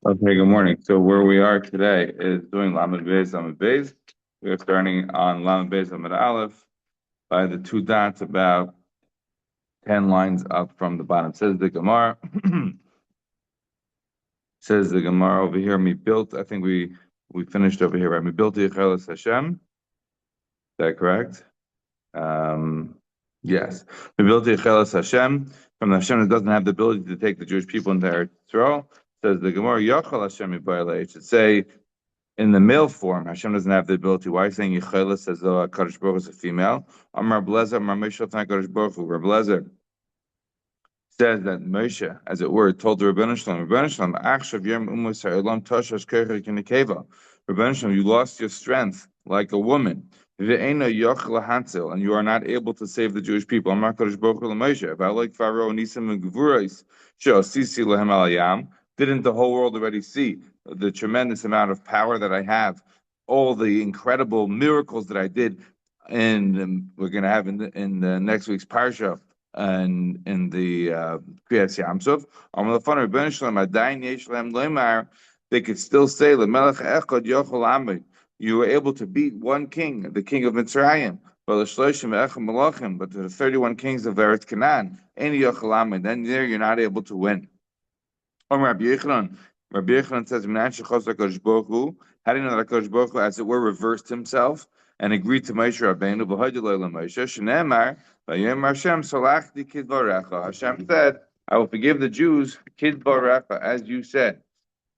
Okay, good morning. So where we are today is doing Lamed Beis, Lamed Beis. We are starting on Lamed Beis, Lamed Aleph by the two dots about 10 lines up from the bottom. Says the Gemara. Says the Gemara over here, I think we finished over here, right? We built the Yechelis Hashem. Is that correct? Um, yes. We built the Yechelis Hashem from the Hashem that doesn't have the ability to take the Jewish people into Eretz Yisrael. Says the Gemara, Yochel Hashem Yibayla. It should say in the male form, Hashem doesn't have the ability. Why are you saying Yechelis as though Kadosh Baruch Hu is a female? Amar Blazer, Amar Moshe, Kadosh Baruch Hu. Rabbi Blazer says that Moshe, as it were, told the Rebbeinu Shalom, Achshav Yom Umus Ha'olam Toshash Kerech Kinekeva. Rebbeinu Shalom, you lost your strength like a woman. Ve'ena Yoch Lahantzil, and you are not able to save the Jewish people. Amar Kadosh Baruch Hu Moshe, V'alek Pharaoh Nisim and Gevurais, She'osisi Lehem Al Yam. Didn't the whole world already see the tremendous amount of power that I have, all the incredible miracles that I did, and we're going to have in the next week's parsha and in the Kriyas Yamsuf, they could still say, you were able to beat one king, the king of Mitzrayim, but to the 31 kings of Eretz Canaan, then there you're not able to win. Rabbi Yochanan says, how do you know that HaKadosh Baruch Hu, as it were, reversed himself and agreed to Moshe Rabbeinu? Hashem said, I will forgive the Jews, kidvarecha, as you said.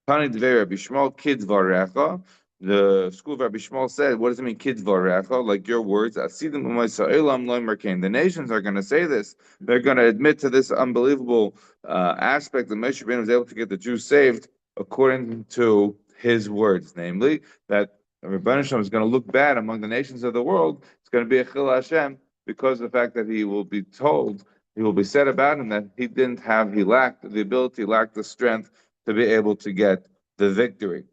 Tani Dvei Rabbi Shmuel, kidvarecha. The school of Rabbi Shmuel said, what does it mean, kidvarecha? Like your words, asidim u'maysa'ilam loimerkein. The nations are going to say this. They're going to admit to this unbelievable aspect that Moshe Rabbeinu was able to get the Jews saved according to his words, namely that Rebbeinu Shalom is going to look bad among the nations of the world. It's going to be a chil Hashem because of the fact that he will be told, he will be said about him that he lacked the ability, lacked the strength to be able to get the victory.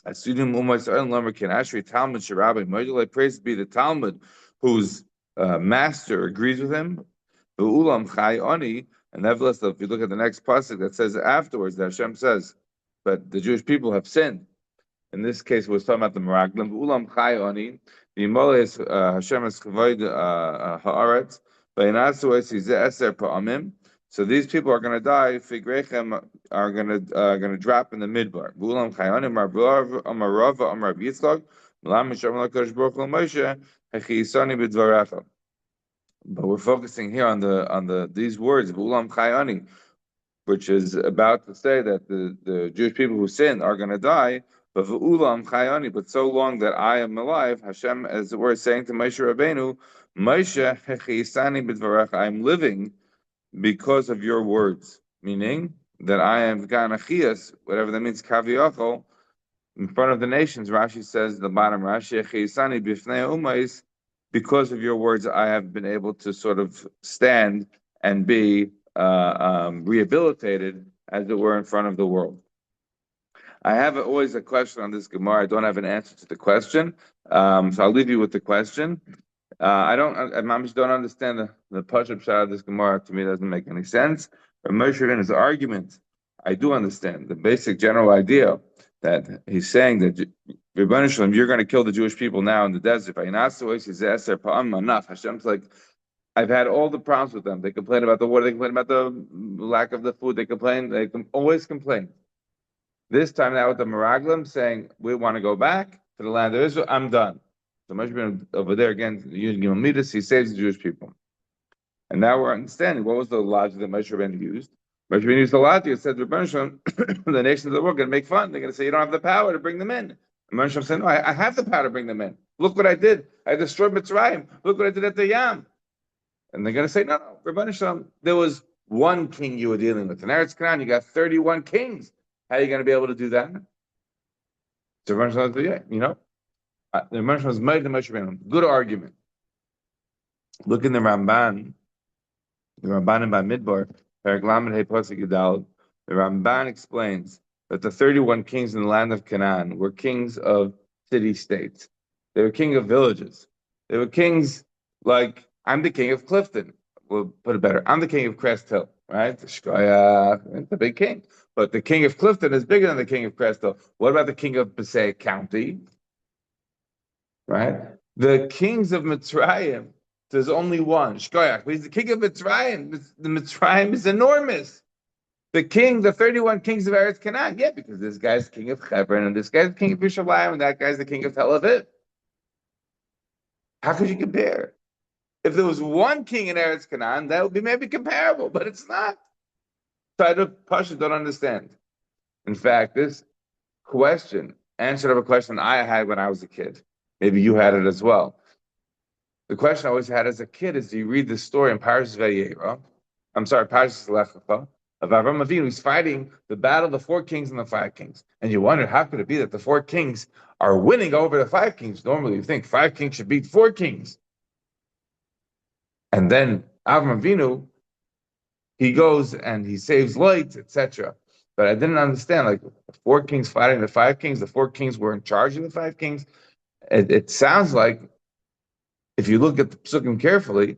Asidim u'maysa'ilam loimerkein. Ashri Talmud Shirabi. Praise be the Talmud whose master agrees with him. Ulam Chai Oni. And nevertheless, if you look at the next pasuk that says afterwards, that Hashem says, but the Jewish people have sinned. In this case, we're talking about the Meraglim. Ulam Chai Oni. The Yimol is Hashem has chavoid haaretz. Vayinasu es yizeh eser pa'amim. So these people are going to die. Figrechem are going to drop in the midbar. Ulam Chai Oni. Amar Rava Amar Yitzchak. Lam Misham LaKadosh Baruch Hu Moshe. Hechi Yisani b'dvarecha. But we're focusing here on these words, Ulam Chayani, which is about to say that the Jewish people who sin are going to die. But Ulam Chayani, but so long that I am alive, Hashem, as it were, saying to Moshe Rabbeinu, Moshe Hechisani b'dvarecha, I'm living because of your words, meaning that I am Ganachias, whatever that means, Kaviyachol, in front of the nations. Rashi says, the bottom Rashi, Hechisani b'fnei umais, because of your words, I have been able to sort of stand and be rehabilitated, as it were, in front of the world. I have always a question on this Gemara. I don't have an answer to the question, so I'll leave you with the question. I mamish don't understand the Pashup shot of this Gemara. To me, it doesn't make any sense. But Moshe in his argument, I do understand the basic general idea that he's saying that Rebbeinu Shalom, you're going to kill the Jewish people now in the desert. Hashem's like, I've had all the problems with them. They complain about the water. They complain about the lack of the food. They always complain. This time now with the Meraglim saying, we want to go back to the land of Israel. I'm done. So Moshe over there again, using Gimel he saves the Jewish people. And now we're understanding what was the logic that Moshe Rabbeinu used. Moshe Rabbeinu used the logic. It said, the nations of the world are going to make fun. They're going to say, you don't have the power to bring them in. And Moshe said, no, I have the power to bring them in. Look what I did. I destroyed Mitzrayim. Look what I did at the Yam. And they're going to say, no, Rebbeinu Shalom, there was one king you were dealing with. In Eretz Canaan, you got 31 kings. How are you going to be able to do that? So Rebbeinu Shalom said, yeah, the Rebbeinu Shalom was made the Moshe Rabbeinu. Good argument. Look in the Ramban in Bamidbar, the Ramban explains that the 31 kings in the land of Canaan were kings of city-states. They were king of villages. They were kings like, I'm the king of Clifton. We'll put it better. I'm the king of Crest Hill. right? It's a big king. But the king of Clifton is bigger than the king of Crystal. What about the king of Passaic County? Right? The kings of Mitzrayim, there's only one, Shkoyach. But he's the king of Mitzrayim. The Mitzrayim is enormous. The 31 kings of Eretz Canaan, yeah, because this guy's king of Hebron, and this guy's king of Yerushalayim, and that guy's the king of Tel Aviv. How could you compare? If there was one king in Eretz Canaan, that would be maybe comparable, but it's not. So I don't understand. In fact, this question answered up a question I had when I was a kid. Maybe you had it as well. The question I always had as a kid is, do you read the story in Parashas Vayera? I'm sorry, Parashas Lech Lecha, of Avram Avinu. He's fighting the battle of the 4 kings and the 5 kings. And you wonder, how could it be that the 4 kings are winning over the 5 kings? Normally you think 5 kings should beat 4 kings. And then Avram Avinu, he goes and he saves lights, etc. But I didn't understand, like, the 4 kings fighting the 5 kings, the 4 kings were in charge of the 5 kings. It sounds like, if you look at the psukim carefully,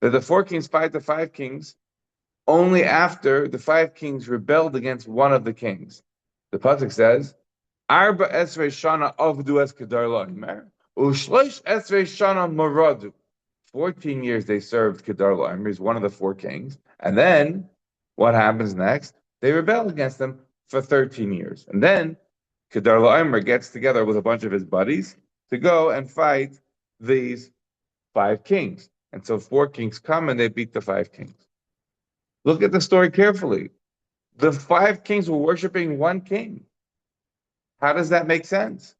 that the 4 kings fight the 5 kings only after the 5 kings rebelled against one of the kings. The pasuk says, "Arba esrei shana avdu es kedar la'imer, u'shlosh esrei shana maradu." 14 years they served Kedar La'imer, he's one of the 4 kings, and then what happens next? They rebel against him for 13 years, and then Kedar La'imer gets together with a bunch of his buddies to go and fight these 5 kings. And so 4 kings come and they beat the 5 kings. Look at the story carefully. The 5 kings were worshiping one king. How does that make sense?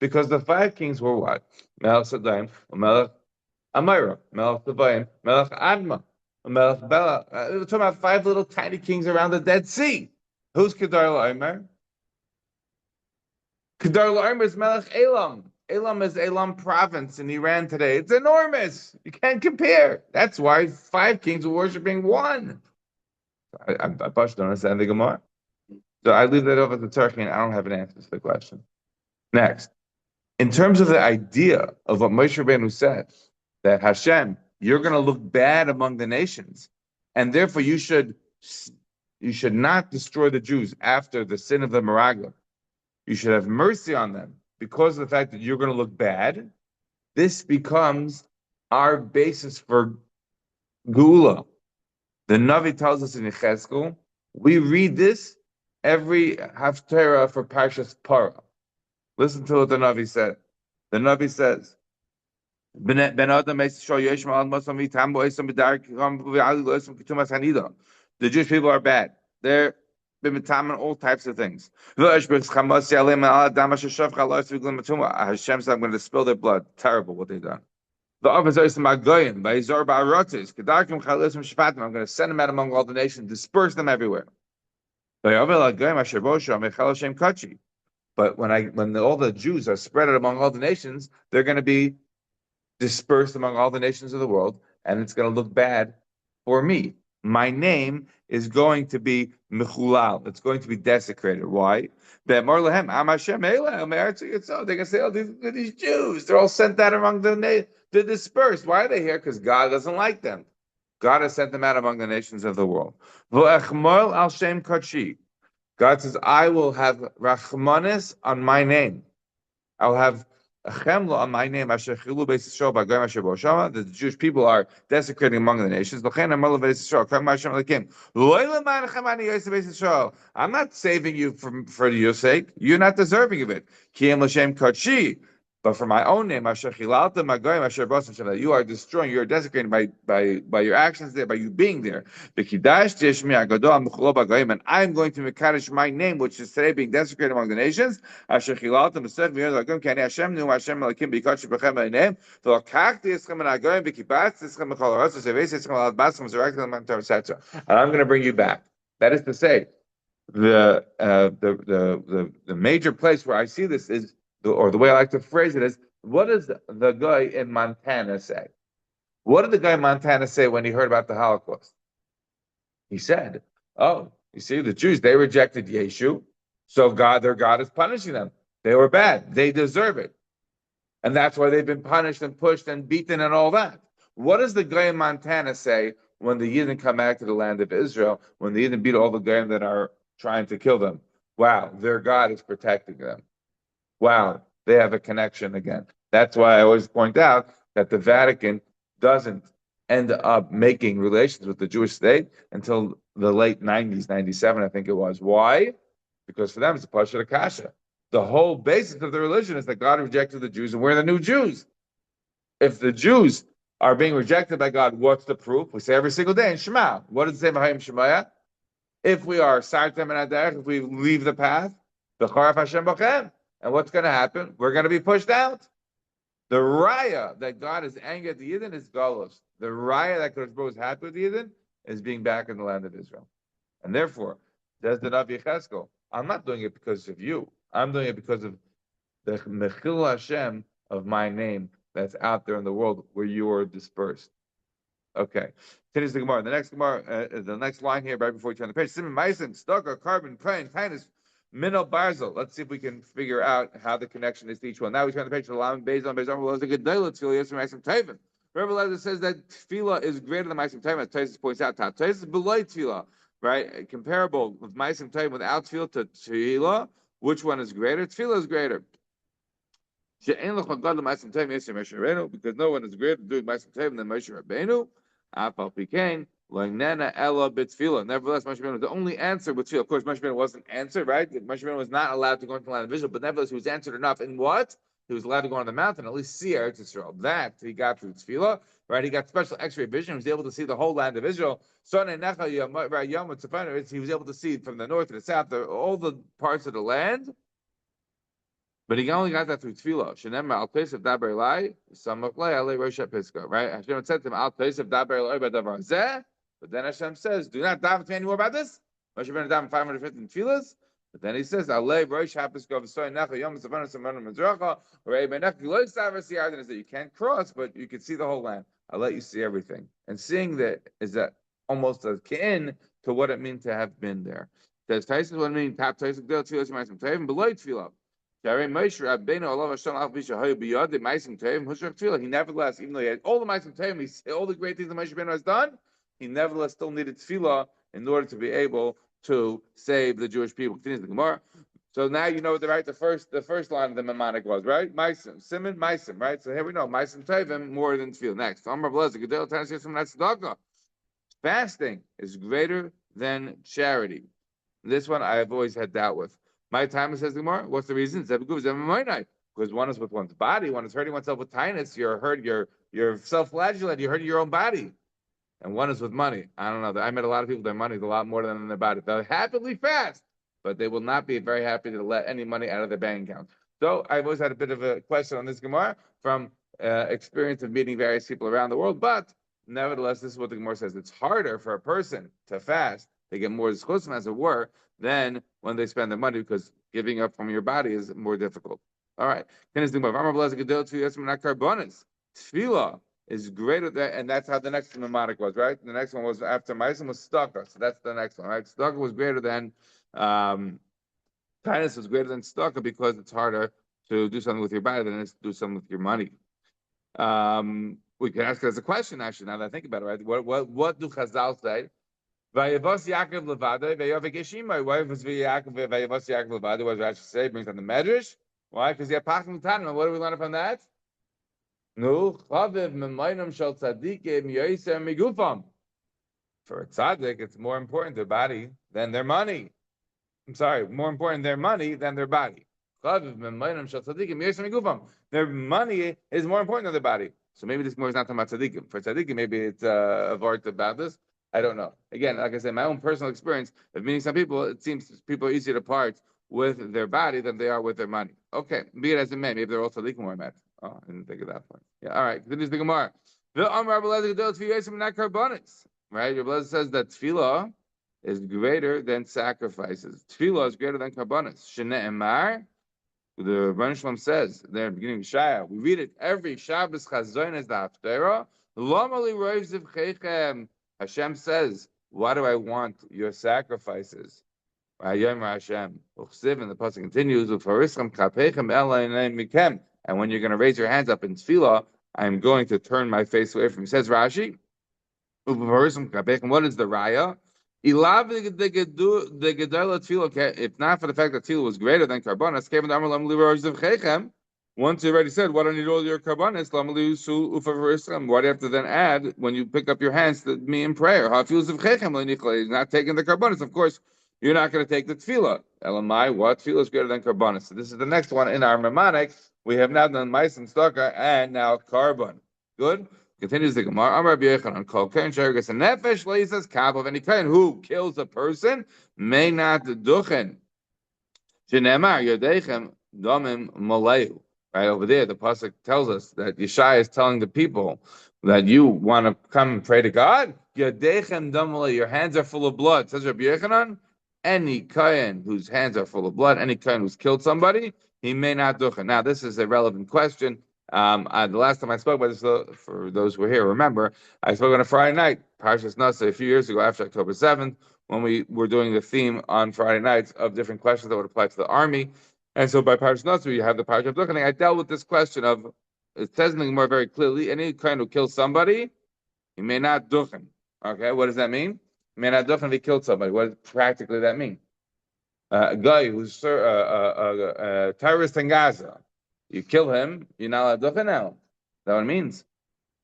Because the 5 kings were what? Melech Sadaim, Melech Amira, Melech Tavaim, Melech Adma, Melech Bela. We're talking about 5 little tiny kings around the Dead Sea. Who's Kedar La'imer? Kedar La'imer is Melech Elam. Elam is Elam province in Iran today. It's enormous. You can't compare. That's why 5 kings were worshiping one. I don't understand the Gemara. So I leave that over to Turkey, and I don't have an answer to the question. Next, in terms of the idea of what Moshe Rabbeinu said, that Hashem, you're going to look bad among the nations, and therefore you should not destroy the Jews after the sin of the Meraglim. You should have mercy on them because of the fact that you're going to look bad. This becomes our basis for Geula. The Navi tells us in Yechezkel, we read this every Haftarah for Parshas Para. Listen to what the Navi said. The Navi says, the Jewish people are bad. They're b'mitam all types of things. Hashem said, I'm going to spill their blood. Terrible what they've done. I'm going to send them out among all the nations, disperse them everywhere. But when all the Jews are spread out among all the nations, they're going to be dispersed among all the nations of the world, and it's going to look bad for me. My name is going to be Mechulal. It's going to be desecrated. Why? They're going to say, oh, these Jews, they're all sent out among they're dispersed. Why are they here? Because God doesn't like them. God has sent them out among the nations of the world. God says, I will have Rachmanis on my name. I'll have a chemla on my name. The Jewish people are desecrating among the nations. I'm not saving you for your sake. You're not deserving of it. But for my own name, that you are destroying, you are desecrating by your actions there, by you being there. And I'm going to Mekadosh my name, which is today being desecrated among the nations. And I'm going to bring you back. That is to say, the major place where I see this is, or the way I like to phrase it is, what does the guy in Montana say? What did the guy in Montana say when he heard about the Holocaust? He said, oh, you see, the Jews, they rejected Yeshu, so their God is punishing them. They were bad. They deserve it. And that's why they've been punished and pushed and beaten and all that. What does the guy in Montana say when the Yidden come back to the land of Israel, when the Yidden beat all the Goyim that are trying to kill them. Wow, their God is protecting them. Wow, they have a connection again. That's why I always point out that the Vatican doesn't end up making relations with the Jewish state until the late 90s, 97, I think it was. Why? Because for them, it's a Pasha Kasha. The whole basis of the religion is that God rejected the Jews and we're the new Jews. If the Jews are being rejected by God, what's the proof? We say every single day in Shema. What does it say behind Shemaya? If we are Sartem and Aderech, if we leave the path, the Charaf Hashem Bachem. And what's going to happen? We're going to be pushed out. The raya that God is angry at the Yidden is Golos. The raya that Kodesh Baruch is happy with the Yidden is being back in the land of Israel. And therefore, says the Navi Cheskel, I'm not doing it because of you. I'm doing it because of the Mechil Hashem of my name that's out there in the world where you are dispersed. Okay. Finish the Gemara. The next line here, right before we turn the page. Simon Meisim, Stoka, Carbon, Plain, Kindness, Minnow, Barzel. Let's see if we can figure out how the connection is to each one. Now we turn the page to Lam, Bezon, Bezon, Gedolah, Tefillah, Yisrael, Meisim, Tevin. Rabbi Lezer says that Tefillah is greater than Meisim, Tevin, as Taisus points out. Taisus is below Tefillah, right? Comparable with Meisim, Tevin without Tefillah to Tefillah. Which one is greater? Tefillah is greater. Because no one is greater doing Meisim Tevin than Moshe Rabbeinu. Nevertheless, Moshe Rabbeinu was the only answer with tefillah. Of course, Moshe Rabbeinu wasn't answered, right? Moshe Rabbeinu was not allowed to go into the land of Israel, but nevertheless, he was answered enough. In what? He was allowed to go on the mountain, at least see Eretz Yisrael. That he got through tefillah, right? He got special X-ray vision. He was able to see the whole land of Israel. He was able to see from the north to the south, all the parts of the land. But he only got that through tefillah. Shenemar al place of daber elai, samach lei alei rosh hapiska. Right? Hashem said to him, al place of daber elai b'davar zeh. But then Hashem says, do not daven to me anymore about this. Moshe Rabbeinu daven 550 tefillahs. But then he says, alei rosh hapiska v'soy necha yom tzavanu samanu mizracha. Rei benech lo yisaver siyarden is that you can't cross, but you can see the whole land. I'll let you see everything. And seeing that is that almost akin to what it means to have been there. Says Tyson, what it means? Tap Tyson, del tefillah, shemaisim tevim, below tefillah. He nevertheless, even though he had all the Ma'asim Tevim, all the great things that Moshe Rabbeinu has done, he nevertheless still needed tefillah in order to be able to save the Jewish people. Continues the Gemara. So now you know the first line of the mnemonic was, right? Ma'asim, Simon, Ma'asim, right? So here we know Ma'asim Tevim more than tefillah. Next, fasting is greater than charity. This one I have always had doubt with. My time says the Gemara. What's the reason? Because one is with one's body, one is hurting oneself with tinus. You're self-flagellated. You're hurting your own body, and one is with money. I don't know. I met a lot of people. Their money is a lot more than their body. They'll happily fast, but they will not be very happy to let any money out of their bank account. So I've always had a bit of a question on this Gemara from experience of meeting various people around the world. But nevertheless, this is what the Gemara says. It's harder for a person to fast. They get more zchusim, as it were, than when they spend their money, because giving up from your body is more difficult. All right. Tefillah is greater than, and that's how the next mnemonic was, right? The next one was after Ma'asim was Staka. So that's the next one, right? Staka was greater than, kindness was greater than Staka because it's harder to do something with your body than it is to do something with your money. We could ask it as a question, actually, now that I think about it, right? What do Chazal say? Vayavos Yaakov Levada, Vayavik Yeshima. Why was Vayavos Yaakov Levada? What does Rashi say? Brings on the Medrash. Why? Because he had Pachim Tanim. What do we learn from that? No, Chaviv Memainam Shal Tzadikim Yoiser Migufam. For a tzaddik, it's more important their body than their money. I'm sorry, more important their money than their body. Chaviv Memainam Shal Tzadikim Yoiser Migufam. Their money is more important than their body. So maybe this more is not talking about tzaddikim. For tzaddikim, maybe it's a vart about this. I don't know. Again, like I said, my own personal experience of meeting some people, it seems people are easier to part with their body than they are with their money. Okay, be it as it may. Maybe they're also leaking more met. Oh, I didn't think of that point. Yeah, all right. Continues the Gemara. Right? Your brother says that tefillah is greater than sacrifices. Tefillah is greater than karbanis. Shne'emar, the Rebbeinu Shalom says there at the beginning of Shaya, we read it every Shabbos Chazoin as the Haftarah. Lomali roiv zivchechem. Hashem says, why do I want your sacrifices? And the pasuk continues, and when you're going to raise your hands up in tefillah, I'm going to turn my face away from you. Says Rashi, What is the raya? If not for the fact that tefillah was greater than karbanas, once you already said, "Why don't you do all your karbanas?" Why do you have to then add when you pick up your hands to me in prayer? Not taking the karbanas, of course. You're not going to take the tefillah. Elamai, what tefillah is greater than karbanas? So this is the next one in our mnemonic. We have now done mice and stalker and now carbon. Good. Continues the Gemara. Amar Rabbi Yochanan, Kol Kain Sherigas and Nefesh Leisas Kav of any kind who kills a person may not duchen. Shenemar Yodechem Domim Maleu. Right over there, the pasuk tells us that Yeshai is telling the people that you want to come and pray to God. Yodechem Dom Maleu. Your hands are full of blood. Says Rabbi Yochanan. Any kain whose hands are full of blood, any kain who's killed somebody, he may not duchen. Now, this is a relevant question. The last time I spoke about this, for those who were here, remember, I spoke on a Friday night, Parshas Nasa, a few years ago after October 7th, when we were doing the theme on Friday nights of different questions that would apply to the army. And so by Parshas Nasa, you have the Parshas of Duchening. I dealt with this question of, it says something more very clearly, any kind who kills somebody, he may not duchen. Okay, what does that mean? He may not duchen if he killed somebody. What does practically that mean? A guy who's a terrorist in Gaza, you kill him, you're not allowed to now. That's what it means.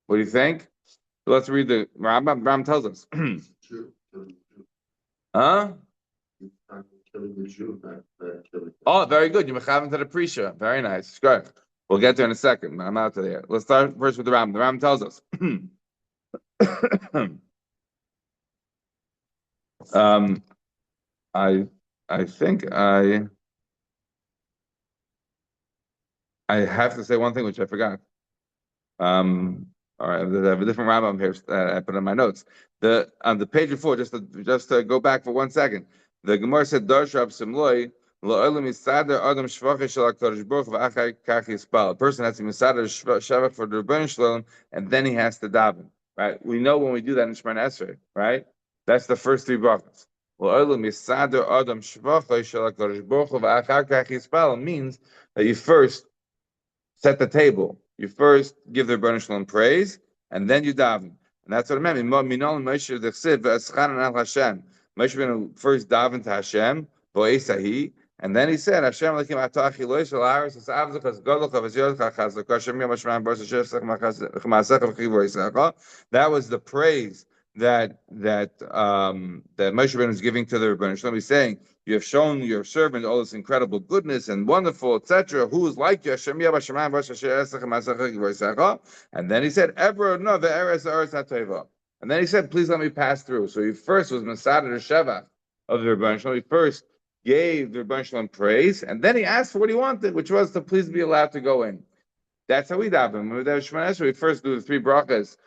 What do you think? So let's read the Rambam. Rambam tells us. Huh? Oh, very good. You mechaven to the Prisha. Very nice. Good. We'll get there in a second. I'm out of there. Let's start first with the Rambam. The Rambam tells us. I think I have to say one thing which I forgot. All right, I have a different Rambam here I put in my notes. On the page before, just to go back for 1 second, the Gemara said, "Darshav Simloi la'olam yisader adam shvachei shel HaKadosh Baruch Hu v'achar kach yispal." A person has to misader shavach for the Rebbeinu Shalom, and then he has to daven. Right? We know when we do that in Shemar Esrei, right? That's the first 3 brachos. La'olam yisader adam shvachei shel HaKadosh Baruch Hu v'achar kach yispal means that you first set the table. You first give the Rebbeinu Shalom praise, and then you daven. And that's what it meant. Moshe Rabbeinu first daven to Hashem, and then he said, Hashem Elokim atah achiloi shel haaretz v'sa'avzach v'sgodlach v'zyorach chazak Hashem yom hashmayim b'ros hashevsach ma'asech v'chivorisach. That was the praise that Moshe Rabbeinu was giving to the Rebbeinu Shalom. He's saying, you have shown your servant all this incredible goodness and wonderful, etc. Who is like you? Hashem yom hashmayim b'ros hashevsach ma'asech v'chivorisach. And then he said, Ever no ve'eres haaretz hatova. And then he said, please let me pass through. So he first was Masada the Shevach of the Rebbeinu Shalom. He first gave the Rebbeinu Shalom praise, and then he asked for what he wanted, which was to please be allowed to go in. That's how we daven. When we first do the 3 brachas,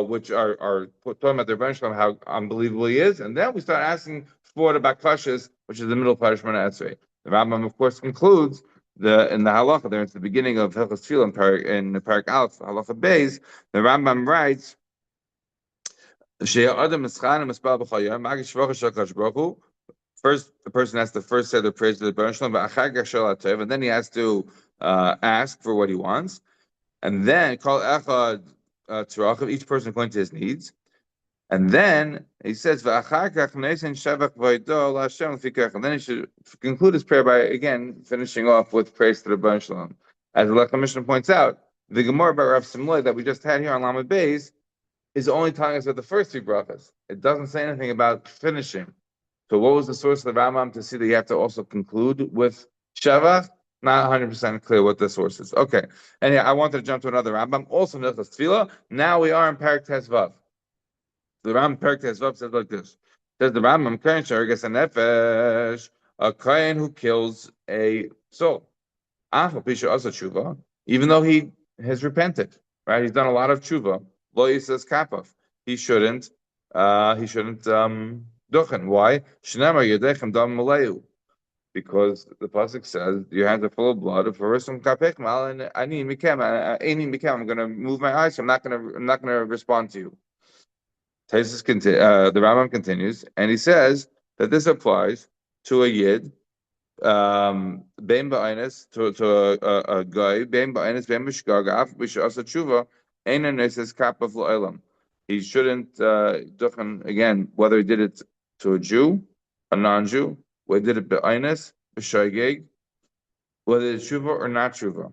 which are talking about the Rebbeinu Shalom, how unbelievable he is, and then we start asking for the bakashas, which is the middle part of Shemona Esrei. The Rambam, of course, concludes in the halacha there. It's the beginning of Hilchos Tefillah in the Parak Aleph, halacha Beis. The Rambam writes. First, the person has to first say the praise to the Rebbeinu Shalom, and then he has to ask for what he wants, and then call echad tzarachav, each person according to his needs, and then he says, and then he should conclude his prayer by again finishing off with praise to the Rebbeinu Shalom. As the Lechem Mishnah points out, the Gemara by Rav Simloi that we just had here on Lamed Beis is only telling us about the first 3 brachas. It doesn't say anything about finishing. So what was the source of the Rambam to see that you have to also conclude with Shavach? Not 100% clear what the source is. Okay. Anyway, I wanted to jump to another Rambam, also Nilchas Tefillah. Now we are in Parak Tezvav. The Rambam Parak Tezvav says like this. It says the Rambam, Kain Sherigas and Nefesh, a Kain who kills a soul. Even though he has repented, right? He's done a lot of tshuva. Lo says kapaf. He shouldn't duchen. Why? Shnamar yedechem dam maleu. Because the pasuk says your hands are full of blood. For some kapek mal and ani mikem. I'm going to move my eyes. So I'm not going to respond to you. The Rambam continues, and he says that this applies to a yid. Bein ba'aynes to a guy. Bein ba'aynes bein b'shgaga. Af b'shasa tshuva. Einan says kapaf lo'elam. he shouldn't duchen again, whether he did it to a Jew, a non-Jew, whether he did it be'aynes, b'shaygeg, whether it's tshuva or not tshuva.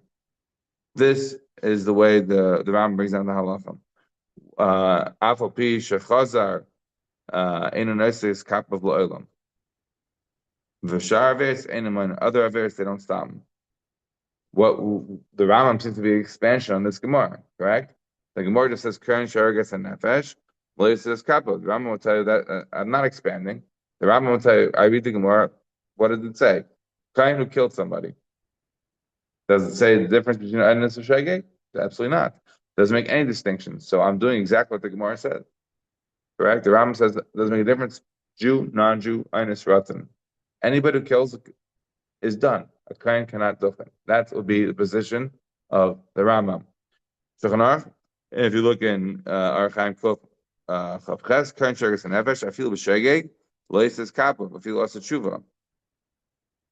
This is the way the Ram brings down the halacha. Afal pi shechazar in an osis kap of la'olam. V'shar averts, and other averts, they don't stop him. What the Rambam seems to be an expansion on this Gemara, correct? The Gemara just says Karen Sharagas and Nefesh. Well, it says Kappa. The Rambam will tell you that I'm not expanding. The Rambam will tell you. I read the Gemara. What does it say? Kain who killed somebody. Does it say the difference between Ednus and Shageg? Absolutely not. Doesn't make any distinction. So I'm doing exactly what the Gemara said. Correct? The Rambam says doesn't make a difference. Jew, non-Jew, Ednus, Ratan. Anybody who kills is done. A kohen cannot duchen. That would be the position of the Rambam. If you look in Archaim Kuf Chavches, kohen shagas and nefesh, I feel b'shegeg, loises kapov, I feel also tshuva.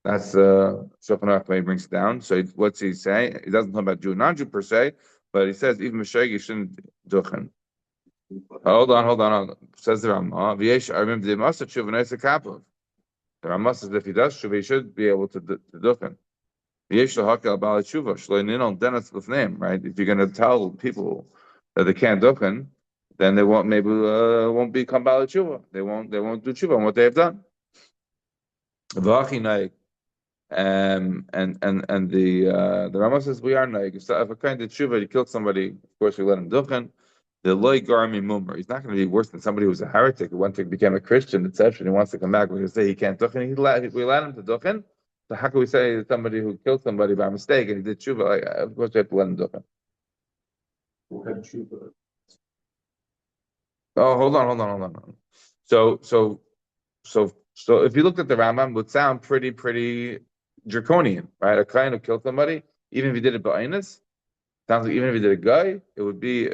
That's Shulchan Aruch way brings it down. So what's he say? He doesn't talk about Jew, non-Jew per se, but he says even b'shegeg shouldn't duchen. Hold on. Says the Rambam. V'yesh, I remember the Masa tshuva noise kapov. The Rambam says if he does tshuva, he should be able to duchen. Right? If you're going to tell people that they can't duchen, then they won't won't become Baal Tshuva. They won't do tshuva on what they have done. And the Rama says we are naik. If a kind of tshuva he killed somebody, of course we let him duchen. The loy garmi mummer. He's not going to be worse than somebody who's a heretic who went to became a Christian, etc. And he wants to come back. We're going to say he can't duchen. We let him to duchen. So how can we say that somebody who killed somebody by mistake and he did tshuva? Like, of course, we have to let him duchen. Oh, hold on. So if you looked at the Rambam, it would sound pretty draconian, right? A kohen who killed somebody, even if he did it ba'inus, sounds like even if he did a guy, wouldn't be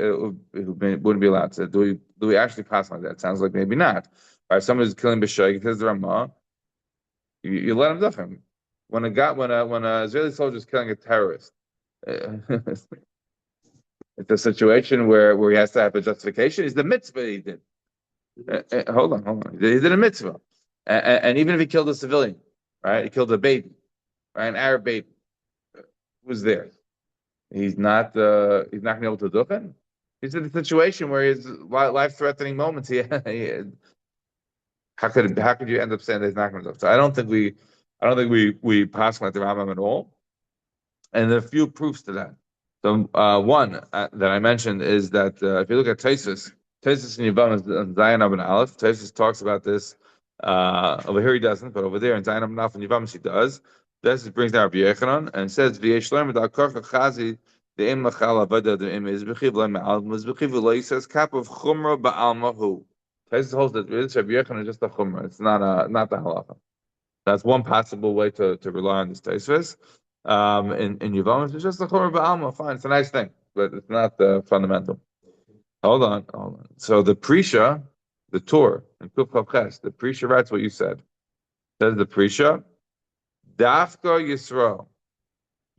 allowed to. Do we actually pass like that? Sounds like maybe not. Right? Somebody's killing b'shayg, says the Rambam, you let him duchen. When a Israeli soldier is killing a terrorist, it's a situation where he has to have a justification. It's the mitzvah he did. Hold on. He did a mitzvah, and even if he killed a civilian, right? He killed a baby, right? An Arab baby was there. He's not going to be able to duchen. He's in a situation where his life-threatening moments. How could you end up saying that he's not going to duchen? So I don't think we pass like the Rambam at all. And there are a few proofs to that. So one that I mentioned is that if you look at Taisus in Yevamah Zayin Abin Aleph, Taisus talks about this. Over here he doesn't, but over there in Zayin Abin Aleph in Yevamah he does. This brings down Rabbi Yechanan and says V'yesh Lerm D'Akorcha Chazi De'im Machal Avada De'im Izbechiv Le'im Ma'al Mizbechiv Le'im says Kap of Chumra Ba'alma Hu. Taisus holds that this Rabbi Yechanan is just a Chumra. It's not the halacha. That's one possible way to rely on this Taisus. In Yevamah, it's just a Chumra Ba'alma. Fine, it's a nice thing, but it's not fundamental. Hold on. So the Prisha, the Torah, in Kuf Chavches, the Prisha writes what you said. Says the Prisha, Dafka Yisrael,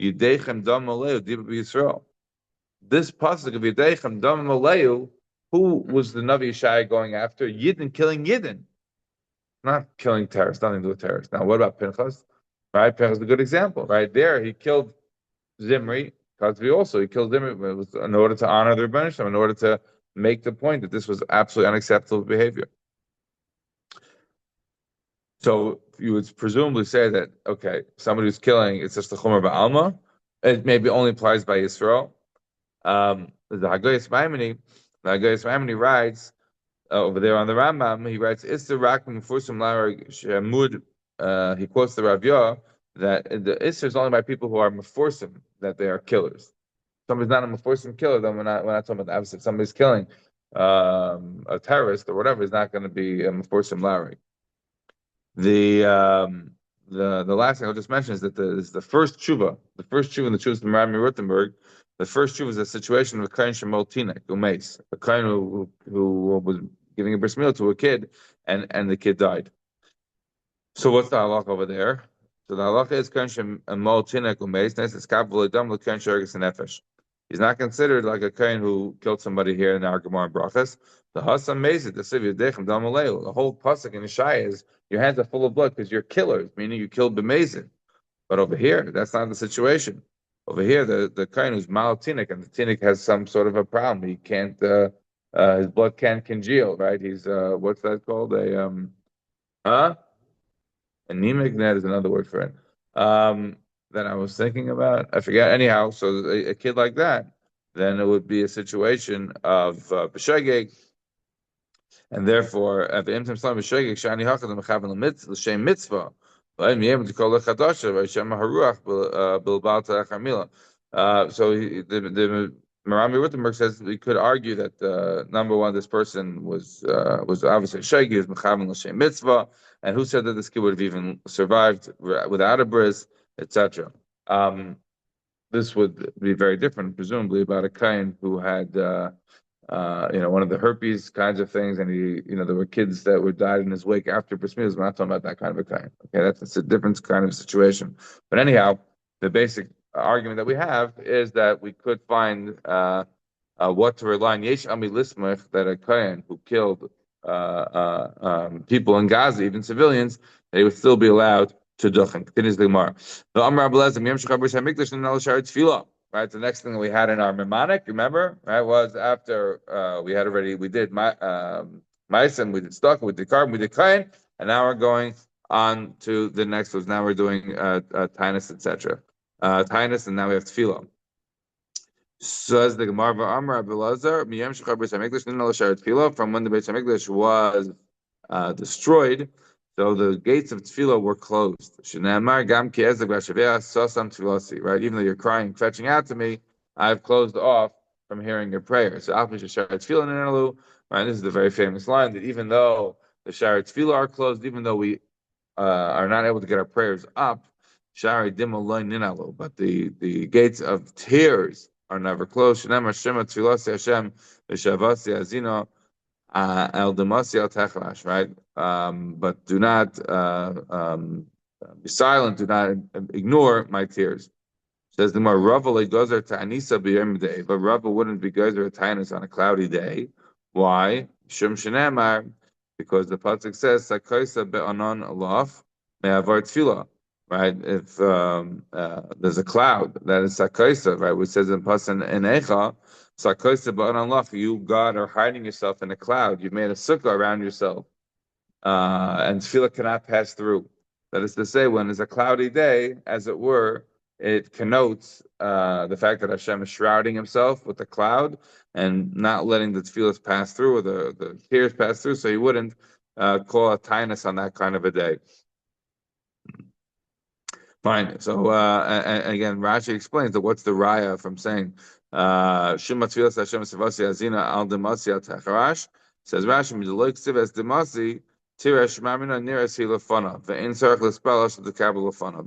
Yidechem Dam Maleu, Dibba Yisrael. This pasuk of Yidechem Dam Maleu, who was the Navi Yishai going after? Yidden, killing Yidden. Not killing terrorists, nothing to do with terrorists. Now, what about Pinchas? Right, Pinchas is a good example. Right there, he killed Zimri. He killed Zimri in order to honor the Rebbeinu Shalom, in order to make the point that this was absolutely unacceptable behavior. So you would presumably say that, okay, somebody who's killing, it's just the Chomer Ba'alma. It maybe only applies by Yisrael. The Hagoyes Maimoni writes, over there on the Rambam, he writes, "It's the Rakim Fursim Lara Amud." He quotes the Rav Yah that the Isser is only by people who are Meforsim, that they are killers. Somebody's not a Meforsim killer, then we're not talking about the opposite. If somebody's killing a terrorist or whatever, is not going to be a Meforsim Larry. The last thing I'll just mention is that the first tshuva in the tshuva from Rami Rothenberg. The first tshuva is a situation of a kohen shemol tinek umeis, a kohen who was giving a bris milah to a kid, and the kid died. So what's the halach over there? So the halach is kohen shemol tinek umeis, nes eskap v'ledam l'kohen shorgas nefesh. He's not considered like a kohen who killed somebody here in our Gemara and Brachas. The Hasam Mezid, the Siv Yedechem Damaleu. The whole pasuk in Yeshaya is your hands are full of blood because you're killers, meaning you killed b'mezid. But over here, that's not the situation. Over here, the kohen who's malatinik, and the tinik has some sort of a problem. He can't, his blood can't congeal, right? He's, what's that called? Huh? Anemic net is another word for it. That I was thinking about. I forget. Anyhow, so a kid like that, then it would be a situation of b'shegeg, and therefore, at the imtim salam b'shegeg shani hakad mechaven l'shem mitzvah. Right? Be able to call lechadasha v'shem haruach bilbal ta'achamila. So the Marami Wittenberg says we could argue that number one, this person was obviously shegi, was mechaven l'shem mitzvah, and who said that this kid would have even survived without a bris, etc. This would be very different, presumably, about a kain who had, one of the herpes kinds of things, and there were kids that were died in his wake after bris mitzvah. We're not talking about that kind of a kain. Okay, that's a different kind of situation. But anyhow, the basic argument that we have is that we could find what to rely on yesh ami lismach, that a kain who killed people in Gaza, even civilians, they would still be allowed to duchen. Continues the Gemara. The Amar Abelazim Yom Shechar Bris Hamikdash and Nal Shar Tefillah. Right, the next thing that we had in our mnemonic, remember, right, was after we did Meisim, we did Stock, we did Carbon, we did Kain, and now we're going on to the next ones. Now we're doing Tainus, etc. Tainus, and now we have Tefillah. Says the Gemara Amar Abelazar, Miyam Shechar Bris Hamikdash and Nal Shar Tefillah, from when the Beit Hamikdash was destroyed. So the gates of tefillah were closed. Right? Even though you're crying, fetching out to me, I've closed off from hearing your prayers. So right? This is the very famous line that even though the Shari Tefillah are closed, even though we are not able to get our prayers up, Shari Ninalu, but the gates of tears are never closed. El Demasi al Techrash, right? But do not be silent, do not ignore my tears. Says the more Rava gozer to Anisa b'yom day, but Rava wouldn't be gozer Tainus on a cloudy day. Why? Shum Shenemar, because the pasuk says Sakoisa be'anon alof me'avar tefillah. Right? If there's a cloud that is Sakoisa, right? Which says in pasuk in Echa. You, God, are hiding yourself in a cloud. You've made a sukkah around yourself, and tefillah cannot pass through. That is to say, when it's a cloudy day, as it were, it connotes the fact that Hashem is shrouding Himself with the cloud and not letting the tefillahs pass through or the tears pass through. So He wouldn't call a tainus on that kind of a day. Fine. So and again, Rashi explains that what's the raya from saying Shema Tfilas Hashem Savasi Azina Al Demasi Al Techarash. Says Rashi, Mideloik Siv as Demasi Tirash Mamina Neras Hilafana. The Insarach Lespalash of the Kabbalah Lafana.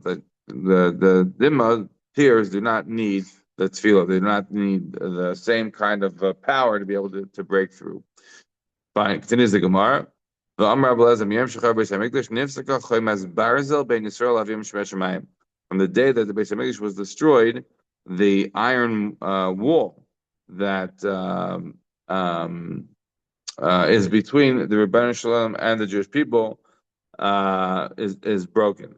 The Dima tears do not need the tefillah. They do not need the same kind of power to be able to break through. Fine. Continues the Gemara. From the day that the Beit Hamikdash was destroyed, the iron wall that is between the Rebbeinu Shalom and the Jewish people is broken.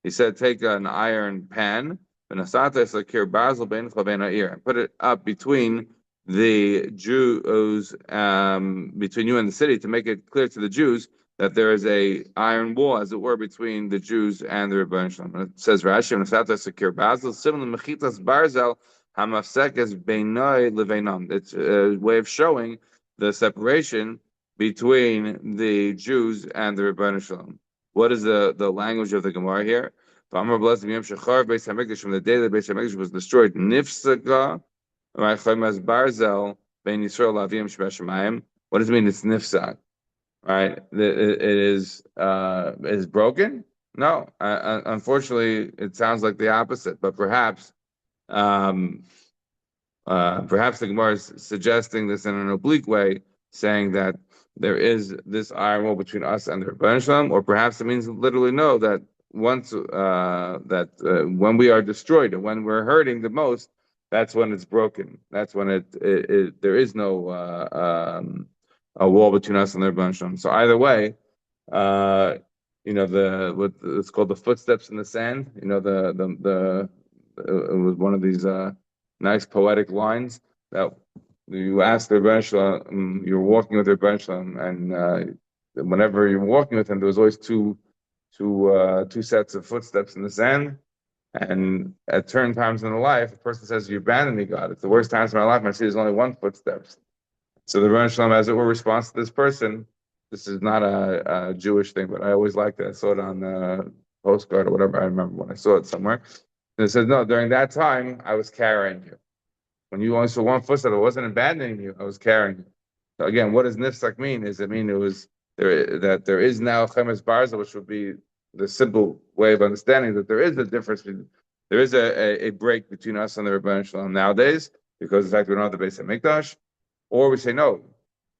He said, take an iron pan and put it up between the Jews, between you and the city, to make it clear to the Jews that there is a iron wall, as it were, between the Jews and the Rebbeinu Shalom. It says Rashi, it's a way of showing the separation between the Jews and the Rebbeinu Shalom. What is the language of the Gemara here? From the day that the Beit Hamikdash was destroyed, Nifsaka, right? Barzel, Ben Yisrael Lavim Shebeshamayim. What does it mean? It's nifsak, right? It is broken. No, unfortunately, it sounds like the opposite. But perhaps the Gemara is suggesting this in an oblique way, saying that there is this iron wall between us and the Rebbeinu Shalom, or perhaps it means literally no, that once when we are destroyed and when we're hurting the most, that's when it's broken. That's when there is no a wall between us and the Rebbeinu Shalom. So either way, uh, it's called the footsteps in the sand. It was one of these nice poetic lines that you ask the Rebbeinu Shalom, you're walking with the Rebbeinu Shalom, and whenever you're walking with him, there was always two sets of footsteps in the sand. And at certain times in the life, a person says, "You abandoned me, God. It's the worst times of my life. I see there's only one footsteps." So the Rebbeinu Shalom, as it were, responds to this person. This is not a Jewish thing, but I always liked it. I saw it on a postcard or whatever. I remember when I saw it somewhere. And it says, "No, during that time, I was carrying you. When you only saw one footstep, I wasn't abandoning you. I was carrying you." So again, what does nifsak mean? Does it mean it was that there is now chemes barza, which would be the simple way of understanding that there is a difference. There is a break between us and the Rebbeinu Shalom nowadays because of the fact we don't have the Beis Hamikdash, or we say no,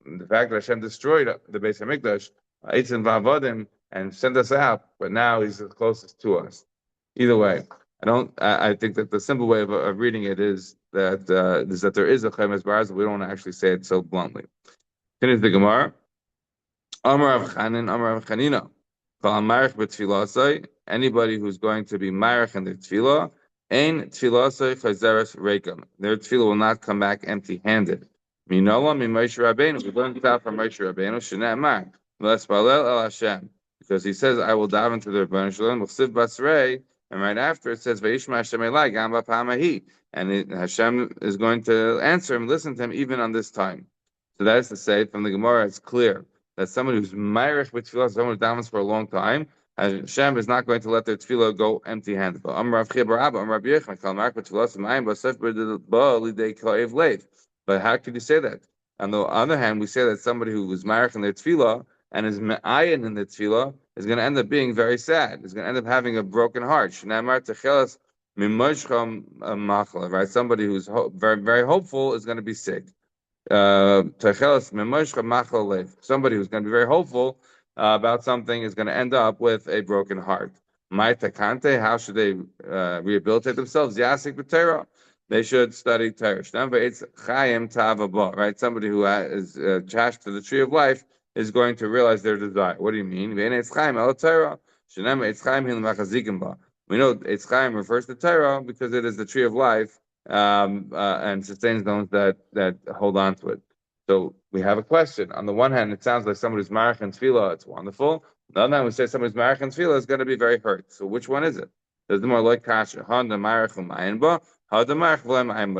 the fact that Hashem destroyed the Beis Hamikdash, Eitzim Va'avodim, and sent us out, but now He's the closest to us. Either way, I think that the simple way of reading it is that there is a chemes barza. We don't actually say it so bluntly. Finish the Gemara. Amar Rav Chanin, Amar Rav Chanina. Anybody who's going to be marich in their tefillah, ein tefillasai chazeres reikam. Their tefillah will not come back empty-handed. Minola mi Moshe Rabbeinu. We learned that from Moshe Rabbeinu. Shneimar v'espalel el Hashem, because he says, "I will dive into the Rebbeinu Shalom v'chsiv basrei," and right after it says, "Vayishma Hashem elai gam b'pamahi," and Hashem is going to answer him, listen to him, even on this time. So that is to say, from the Gemara, it's clear that somebody who's myrich with tefillah, someone who davens for a long time, Hashem is not going to let their tefillah go empty-handed. But how could you say that? On the other hand, we say that somebody who is myrich in their tefillah and is me'ayin in the tefillah is going to end up being very sad. Is going to end up having a broken heart. Right? Somebody who's very, very hopeful is going to be sick. Somebody who's going to be very hopeful about something is going to end up with a broken heart. How should they rehabilitate themselves? They should study Torah. Right? Somebody who is attached to the tree of life is going to realize their desire. What do you mean? We know Eitz Chaim refers to Torah because it is the tree of life, and sustains those that hold on to it. So we have a question. On the one hand, it sounds like somebody's marich and tefillah, it's wonderful. On the other hand, we say somebody's marich and tefillah is going to be very hurt. So which one is it? There's the more like kasha. What's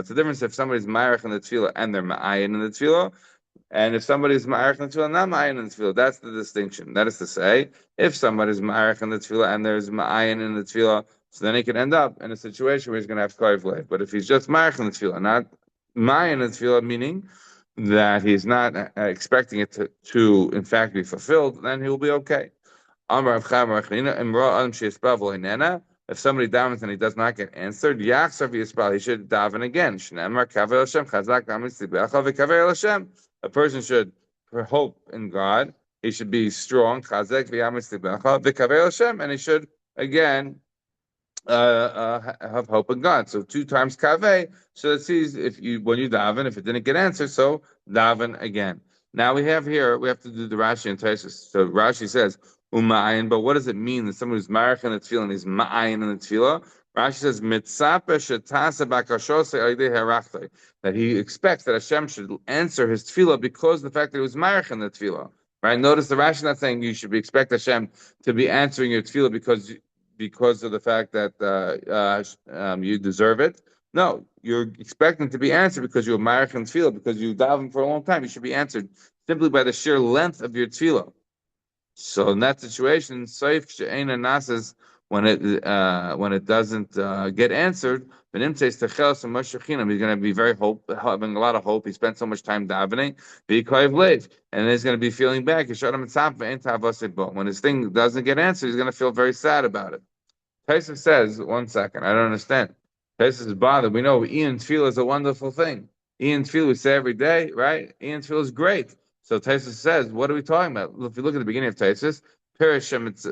the difference if somebody's marich in the tefillah and they're ma'ayin in the tefillah? And if somebody's ma'arich in the tefillah, not ma'ayin in the tefillah, that's the distinction. That is to say, if somebody's ma'arich in the tefillah and there's ma'ayin in the tefillah, so then he can end up in a situation where he's going to have koiv lev. But if he's just ma'arich in the tefillah, not ma'ayin in the tefillah, meaning that he's not expecting it to in fact be fulfilled, then he will be okay. If somebody davens and he does not get answered, he should daven again. A person should hope in God. He should be strong, and he should again have hope in God. So 2 times kaveh. So it sees when you daven, if it didn't get answered, so daven again. Now we have to do the Rashi and Tosfos. So Rashi says uma'ayin, but what does it mean that someone who's marich in the tefillah and is ma'ayin in the tefillah? Rashi says that he expects that Hashem should answer his tefillah because of the fact that he was marich in the tefillah. Right? Notice the Rashi not saying you should expect Hashem to be answering your tefillah because of the fact that you deserve it. No, you're expecting to be answered because you're marich in tefillah, because you daven for a long time. You should be answered simply by the sheer length of your tefillah. So in that situation, Saif She'ena Nasas, when it doesn't get answered, he's going to be having a lot of hope. He spent so much time davening, and he's going to be feeling bad. When his thing doesn't get answered, he's going to feel very sad about it. Tosfos says, 1 second, I don't understand. Tosfos is bothered. We know Ian Tefillah is a wonderful thing. Ian Tefillah we say every day, right? Ian Tefillah is great. So Taisus says, what are we talking about? If you look at the beginning of Taisus, person thinks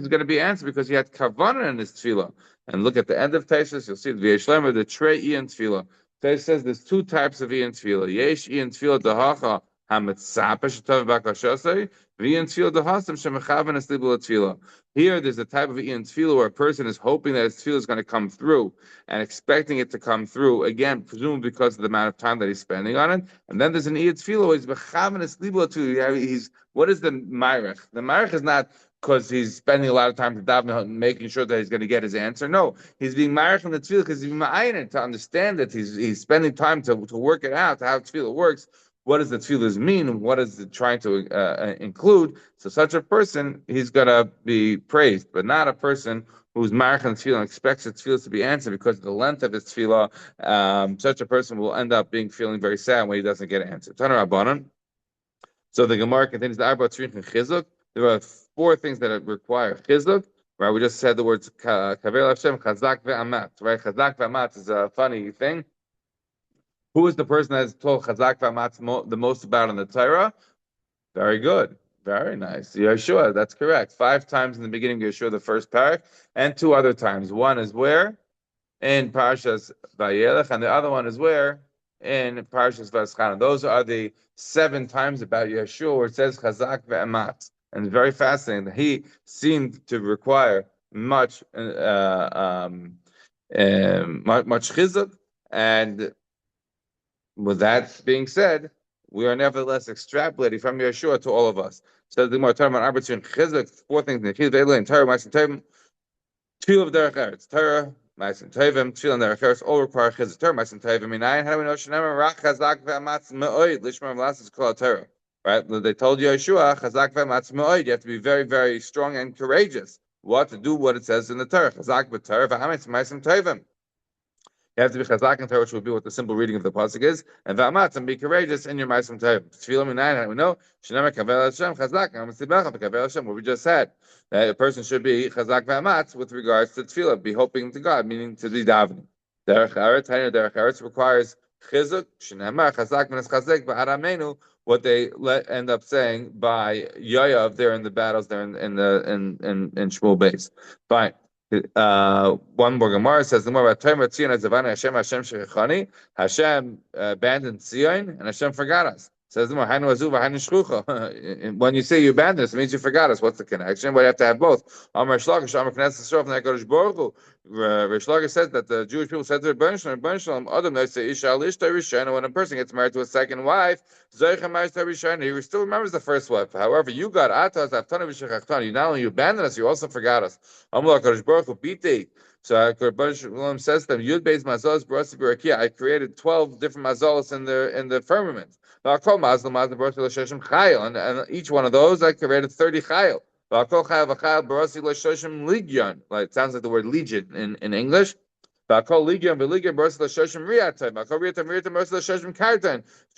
is going to be answered because he had kavanah in his tefillah. And look at the end of Taisus, you'll see the V'yeshlemer, the trei ian tefillah. Taisus says there's two types of ian tefillah. Yesh ian tefillah dahacha hamitzape shetov bakashasei, v'ian tefillah dahasam shemechavan eslibu tefillah. Here, there's a type of ian tefillah where a person is hoping that his tefillah is going to come through and expecting it to come through, again, presumably because of the amount of time that he's spending on it. And then there's an ian tefillah where he's mechavan eslibu tefillah. What is the ma'arech? The ma'arech is not because he's spending a lot of time to daven, making sure that he's going to get his answer. No, he's being married in the tefillah because he's ma'ayin to understand that he's spending time to work it out, how tefillah works. What does the tefillahs mean? What is it trying to include? So such a person, he's going to be praised, but not a person who's married in the tefillah and expects his tefillah to be answered because of the length of his tefillah. Such a person will end up feeling very sad when he doesn't get answered. Tana Rabbanan. So the Gemara contains the Arba Tzrich and Chizuk. There are four things that require chizuk. Right, we just said the words kaver Hashem, chazak ve'amat. Right, chazak ve'amat is a funny thing. Who is the person that is told chazak ve'amat the most about in the Torah? Very good, very nice. Yeshua, that's correct. 5 times in the beginning of Yeshua, the first parak, and 2 other times. One is where in Parshas Vayelech, and the other one is where in Parshas Vaschana. Those are the 7 times about Yeshua where it says chazak ve'amat. And very fascinating that he seemed to require much chizuk. And with that being said, we are nevertheless extrapolating from Yeshua to all of us. So the Gemara talking about chizuk, 4 things in the chizuk, and Torah, Ma'asim Tovim, 2 of derech eretz, Torah, Ma'asim Tovim, Tefillah and derech eretz, all require chizuk. Torah, Ma'asim Tovim, minayin. How do we know Shneimer Rach Chazak ve'amatz me'oid lishmar v'lasses kol Torah? Right? They told Yeshua, Chazak ve'amatz me'oid. You have to be very, very strong and courageous. What to do? What it says in the Torah. Chazak v'Torah v'amatz Ma'asim Tovim. You have to be chazak in Torah, which would be what the simple reading of the pasuk is, and v'amatz, and be courageous in your ma'asim Torah. Tefillah minayin, we know shenemer kavel Hashem chazak amasibecha b'kavel Hashem. What we just said, that a person should be chazak v'amatz with regards to tefillah, be hoping to God, meaning to be davening. Derech eretz requires chizuk shenemer chazak v'nes chazek b'aramenu. What they end up saying by Yoav there in the battles there in Shmuel base. Fine. One more Gemara says the more about Tomer Tzion Azavani Hashem Shechani. Hashem abandoned Tzion and Hashem forgot us. Says the more Hainu Azuv Hainu Shchucha. When you say you abandoned us, it means you forgot us. What's the connection? But you have to have both. Amar Shlagish, Amar Knesset Srof, and Hakadosh Baruch Hu. Rish Lakish says that the Jewish people said to Rebbeinu Shalom, Adam, they say Isha Alishta Rishana. When a person gets married to a second wife, Zoicha Ma'ishta Rishana, he still remembers the first wife. However, you got Atas Aftana V'Shechachtan. You not only abandoned us, you also forgot us. Amar Hakadosh Baruch Hu Biti. So Hakadosh Shalom says to them, Yud Beis Mazalos Barasi Birakia. I created 12 different mazalos in the firmament. And each one of those I created 30 chayil. Like it sounds like the word legion in English. If you're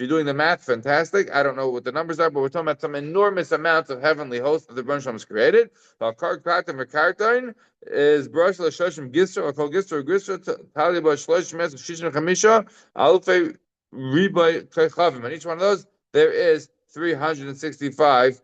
doing the math, fantastic. I don't know what the numbers are, but we're talking about some enormous amounts of heavenly hosts that the Rebbeinu Shalom has created. Is Baruch L'Shoshim Gisra or Kol Gisra or Gisra Tali B'Shloshim Es Shishin Chamisha Alfei Riba Kechavim. And each one of those there is 365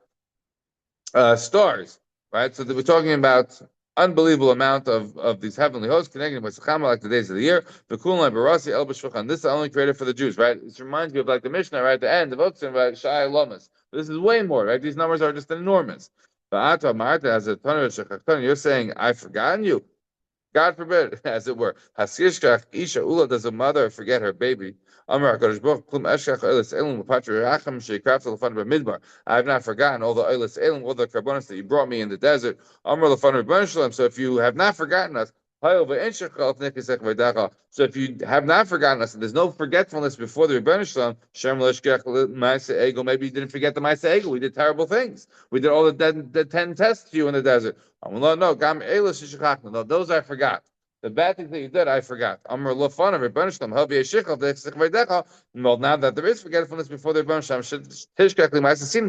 stars, right? So we're talking about unbelievable amount of these heavenly hosts connecting with Sechama like the days of the year. The Kulnai Barasi El B'Shulchan. This is only created for the Jews, right? It reminds you of like the Mishnah right at the end of Otzim, right? Shai Lomas. This is way more, right? These numbers are just enormous. You're saying, I've forgotten you. God forbid, as it were. Hasishkach Isha Ula, does a mother forget her baby? I have not forgotten all the oilis elim, all the carbonates that you brought me in the desert. So if you have not forgotten us, so if you have not forgotten us, and there's no forgetfulness before the Rebbeinu Shalom, maybe you didn't forget the Ma'aseh Egel. We did terrible things. We did all the 10 tests to you in the desert. No, those I forgot. The bad things that you did, I forgot. Well, now that there is forgetfulness before the Rebbeinu Shalom,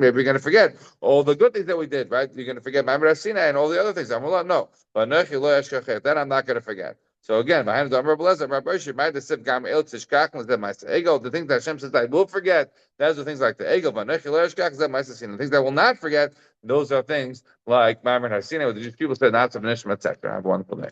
maybe you're going to forget all the good things that we did, right? You're going to forget Ma'amar Sinai and all the other things. No, but then I'm not going to forget. So again, behind the Amr Blazer, Rabbi Shir, the Sib Gam El Tishkach, was that my ego, the things that Hashem says I will forget, those are things like the ego, the things that I will not forget, those are things like Mamre Hasina, where the Jewish people said not to Nishma, etc. Have a wonderful day.